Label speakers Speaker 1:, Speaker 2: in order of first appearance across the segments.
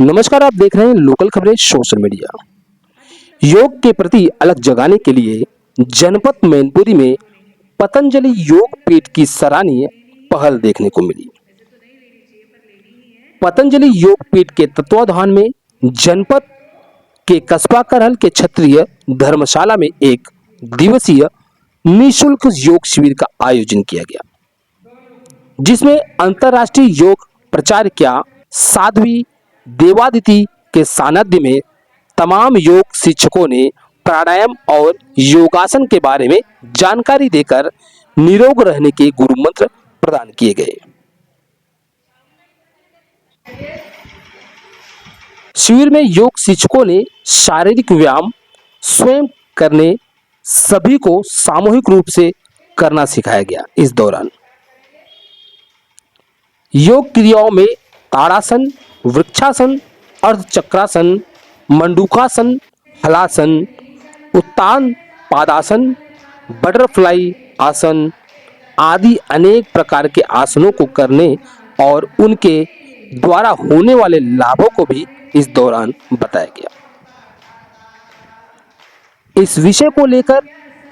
Speaker 1: नमस्कार, आप देख रहे हैं लोकल खबरें सोशल मीडिया। योग के प्रति अलग जगाने के लिए जनपद मैनपुरी में पतंजलि योग पीठ की सराहनीय पहल देखने को मिली। पतंजलि योग पीठ के तत्वाधान में जनपद के कस्बा करहल के क्षेत्रीय धर्मशाला में एक दिवसीय निःशुल्क योग शिविर का आयोजन किया गया, जिसमें अंतर्राष्ट्रीय योग प्रचारक्या साध्वी देवादिति के सानिध्य में तमाम योग शिक्षकों ने प्राणायाम और योगासन के बारे में जानकारी देकर निरोग रहने के गुरु मंत्र प्रदान किए गए। शिविर में योग शिक्षकों ने शारीरिक व्यायाम स्वयं करने सभी को सामूहिक रूप से करना सिखाया गया। इस दौरान योग क्रियाओं में ताड़ासन, वृक्षासन, अर्धचक्रासन, मंडूकासन, हलासन, उत्तान पादासन, बटरफ्लाई आसन आदि अनेक प्रकार के आसनों को करने और उनके द्वारा होने वाले लाभों को भी इस दौरान बताया गया। इस विषय को लेकर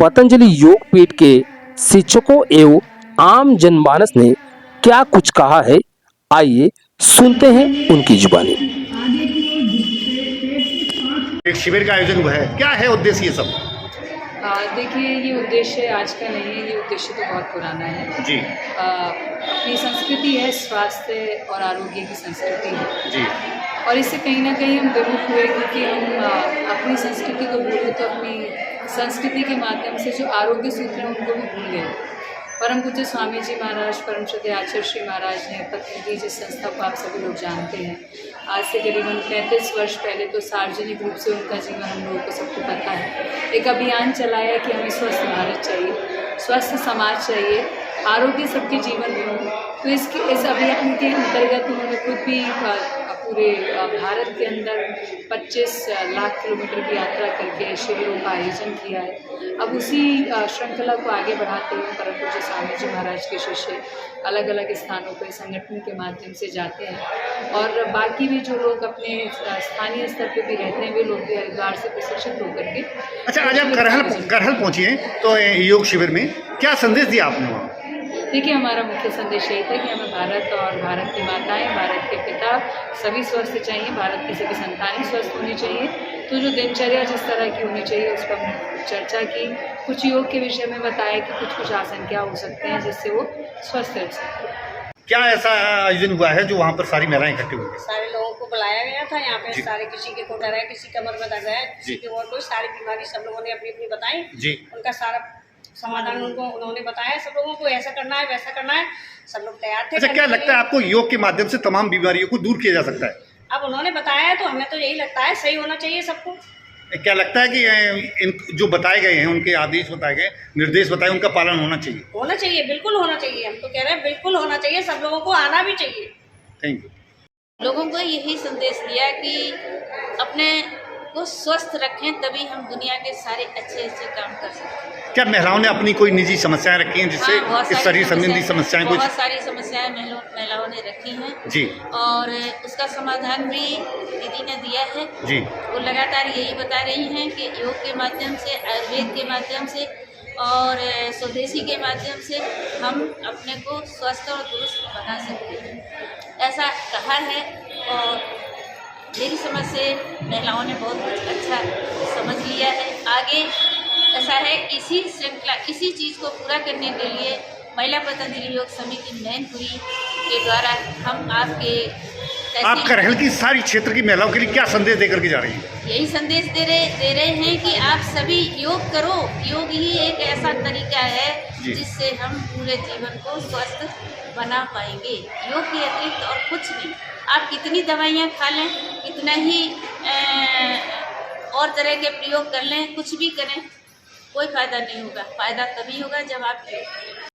Speaker 1: पतंजलि योग पीठ के शिक्षकों एवं आम जनमानस ने क्या कुछ कहा है, आइए सुनते हैं उनकी जुबानी।
Speaker 2: एक शिविर का आयोजन हुआ है, क्या है उद्देश्य ये सब?
Speaker 3: देखिए, ये उद्देश्य आज का नहीं है, ये उद्देश्य तो बहुत पुराना है
Speaker 2: जी।
Speaker 3: अपनी संस्कृति है, स्वास्थ्य और आरोग्य की संस्कृति है
Speaker 2: जी।
Speaker 3: और इससे कहीं ना कहीं हम विमुख हुए, क्योंकि हम अपनी संस्कृति को भूले तो अपनी संस्कृति के माध्यम से जो आरोग्य सूत्र हैं उनको भी भूल गए। परम पूज्य स्वामी जी महाराज, परम श्रद्धेय आचार्य श्री महाराज ने पतंजलि जिस संस्था को आप सभी लोग जानते हैं, आज से करीबन 35 वर्ष पहले तो सार्वजनिक रूप से उनका जीवन हम लोगों को सबको पता है, एक अभियान चलाया कि हमें स्वस्थ भारत चाहिए, स्वस्थ समाज चाहिए, आरोग्य सबके जीवन में हो। तो इस अभियान के अंतर्गत उन्होंने खुद भी पूरे भारत के अंदर 25 लाख किलोमीटर की यात्रा करके शिविरों का आयोजन किया है। अब उसी श्रृंखला को आगे बढ़ाते हुए परम पूज्य स्वामी जी महाराज के शिष्य अलग अलग स्थानों पर संगठन के माध्यम से जाते हैं और बाकी भी जो लोग अपने स्थानीय स्तर पर भी रहते हैं वे लोग भी हरिद्वार से प्रशिक्षित होकर के।
Speaker 2: अच्छा, आज आप करहल पहुँची हैं तो योग शिविर में क्या संदेश दिया आपने वहाँ?
Speaker 3: देखिए, हमारा मुख्य संदेश यही था कि हमें भारत और भारत की माताएं, भारत के पिता सभी स्वस्थ चाहिए, भारत की सभी संतानें स्वस्थ होनी चाहिए। तो जो दिनचर्या जिस तरह की होनी चाहिए उस पर हमने चर्चा की, कुछ योग के विषय में बताया कि कुछ आसन क्या हो सकते हैं जिससे वो स्वस्थ रह सकते।
Speaker 2: क्या ऐसा आयोजन हुआ है जो वहाँ पर सारी महिलाएं इकट्ठी हुई?
Speaker 4: सारे लोगों को बुलाया गया था यहाँ पे, सारे किसी के कोटर है, किसी कमर में दर्द है, किसी की और कोई सारी बीमारी सब लोगों ने अपनी अपनी बताई जी। उनका सारा समाधान उन्होंने बताया, सब लोगों को ऐसा करना है वैसा करना है, सब लोग तैयार थे।
Speaker 2: अच्छा, क्या लगता है आपको योग के माध्यम से तमाम बीमारियों को दूर किया जा सकता है?
Speaker 4: अब उन्होंने बताया है तो हमें तो यही लगता है सही होना चाहिए सबको।
Speaker 2: क्या लगता है कि इन जो बताए गए हैं, उनके आदेश बताए गए, निर्देश बताए, उनका पालन होना चाहिए?
Speaker 4: होना चाहिए, बिल्कुल होना चाहिए। हम तो कह रहे हैं बिल्कुल होना चाहिए, सब लोगों को आना भी चाहिए।
Speaker 2: Thank you.
Speaker 5: लोगों को यही संदेश दिया कि अपने को स्वस्थ रखें, तभी हम दुनिया के सारे अच्छे काम कर सकते हैं।
Speaker 2: क्या महिलाओं ने अपनी कोई निजी समस्याएं रखी हैं जिससे इस शरीर संबंधी समस्याएं?
Speaker 5: बहुत सारी समस्याएं महिलाओं ने रखी हैं
Speaker 2: जी, और
Speaker 5: उसका समाधान भी दीदी ने दिया है
Speaker 2: जी।
Speaker 5: वो लगातार यही बता रही हैं कि योग के माध्यम से, आयुर्वेद के माध्यम से और स्वदेशी के माध्यम से हम अपने को स्वस्थ और दुरुस्त बना सकते हैं, ऐसा कहा है। और मेरी समझ से महिलाओं ने बहुत कुछ अच्छा समझ लिया है। आगे ऐसा है, इसी श्रृंखला, इसी चीज़ को पूरा करने के लिए महिला पतंजलि योग समिति मैनपुरी के द्वारा हम
Speaker 2: आप करहल की सारी क्षेत्र की महिलाओं के लिए क्या संदेश देकर के जा रही हैं?
Speaker 5: यही संदेश दे रहे हैं कि आप सभी योग करो। योग ही एक ऐसा तरीका है जिससे हम पूरे जीवन को स्वस्थ बना पाएंगे। योग के अतिरिक्त और कुछ नहीं। आप कितनी दवाइयाँ खा लें, कितना ही और तरह के प्रयोग कर लें, कुछ भी करें, कोई फ़ायदा नहीं होगा। फ़ायदा तभी होगा जब आप योग करें।